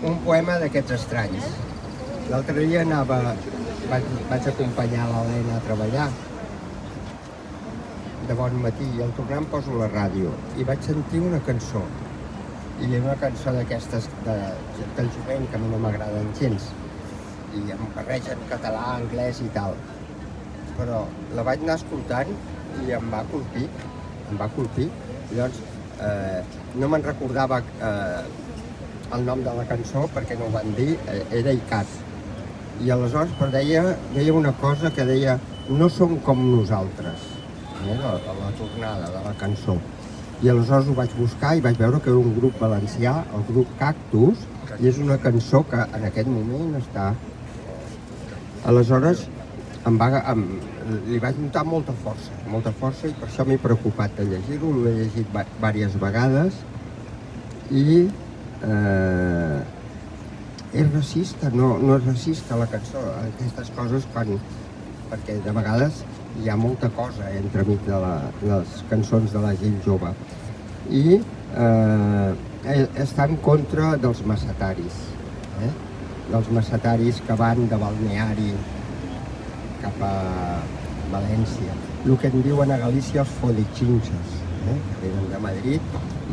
un poema d'aquests estranys. L'altre dia vaig acompanyar l'Helena a treballar de bon matí i al tornar em poso la ràdio i vaig sentir una cançó. I una cançó d'aquestes del jovent que a mi no m'agraden gens. I em barregen català, anglès i tal. Però la vaig anar escoltant i em va colpir. Llavors, no me'n recordava el nom de la cançó perquè no ho van dir, era ICAT. I aleshores deia una cosa que deia no som com nosaltres, la tornada de la cançó. I aleshores ho vaig buscar i vaig veure que era un grup valencià, el grup Cactus, i és una cançó que en aquest moment està... Aleshores li vaig notar molta força i per això m'he preocupat de llegir-ho, l'he llegit diverses vegades i és racista, no és racista la cançó, aquestes coses perquè de vegades hi ha molta cosa entremig de les cançons de la gent jove i està en contra dels macetaris, dels macetaris que van de balneari cap a València. El que en diuen a Galícia els fodichinchos, que venen de Madrid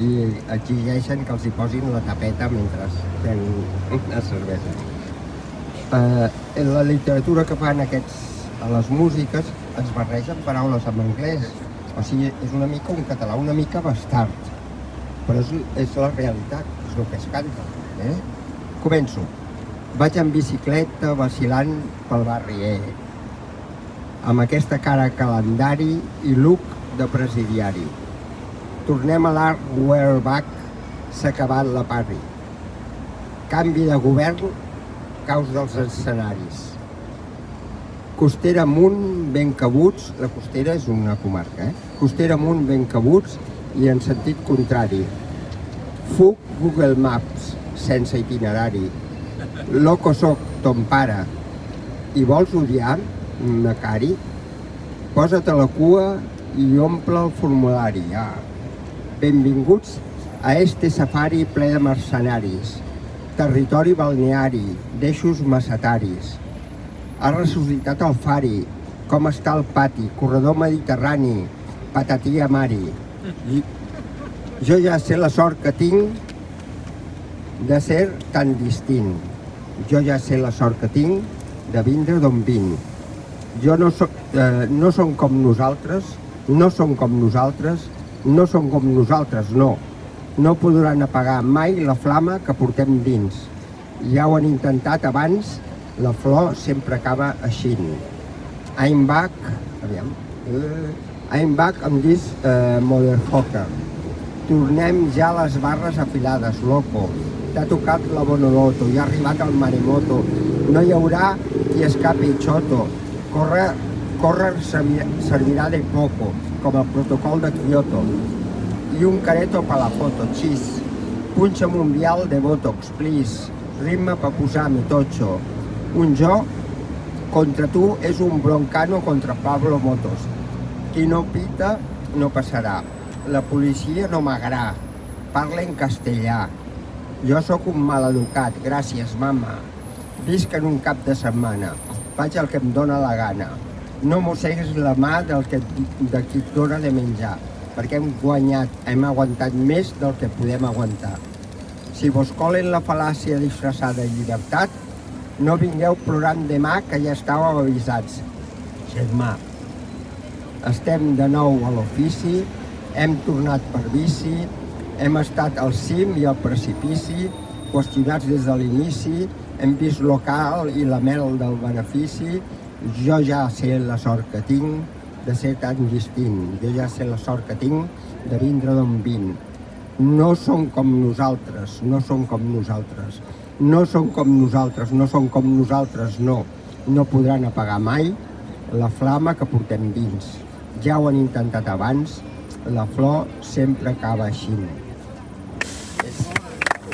i exigeixen que els hi posin la tapeta mentre tenen una cervesa. En la literatura que fan a les músiques ens barregen paraules en anglès. O sigui, és una mica un català, una mica bastard. Però és la realitat, és el que es canta. Començo. Vaig en bicicleta vacilant pel barri amb aquesta cara calendari i look de presidiari. Tornem a l'art Wearback, s'ha acabat la parri. Canvi de govern, caus dels escenaris. Costera amunt, ben cabuts, la Costera és una comarca, Costera amunt, ben cabuts i en sentit contrari. Fuc Google Maps, sense itinerari. Loco soc ton pare i vols odiar, Macari? Posa't a la cua i omple el formulari. Benvinguts a este safari ple de mercenaris. Territori balneari, d'eixos macetaris. Ha ressuscitat el fari. Com està el pati? Corredor mediterrani. Patatí amari. Jo ja sé la sort que tinc de ser tan distint. Jo ja sé la sort que tinc de vindre d'on vinc. No som com nosaltres, no som com nosaltres, no som com nosaltres, no. No podran apagar mai la flama que portem dins. Ja ho han intentat abans, la flor sempre acaba eixint. I'm back amb this motherfucker. Tornem ja a les barres afilades, loco. T'ha tocat la Bonoloto, ja ha arribat el maremoto. No hi haurà qui escapi xoto. Córrer servirà de poco, com el protocol de Kyoto. I un careto per la foto, xis. Punxa'm un vial de Botox, please. Ritme per posar mi totxo. Un jo contra tu és un broncano contra Pablo Motos. Qui no pita no passarà. La policia no m'agrà. Parla en castellà. Jo sóc un maleducat, gràcies, mama. Visc en un cap de setmana. Faig el que em dóna la gana. No mosseguis la mà de qui et dóna de menjar, perquè hem aguantat més del que podem aguantar. Si vos colen la fal·làcia disfressada de llibertat, no vingueu plorant demà que ja estàveu avisats. Germà, estem de nou a l'ofici, hem tornat per bici, hem estat al cim i al precipici, qüestionats des de l'inici, hem vist local i la mel del benefici. Jo ja sé la sort que tinc de ser tan distint. Jo ja sé la sort que tinc de vindre d'on vinc. No som com nosaltres, no som com nosaltres. No som com nosaltres, no som com nosaltres, no. No podran apagar mai la flama que portem dins. Ja ho han intentat abans, la flor sempre acaba eixint.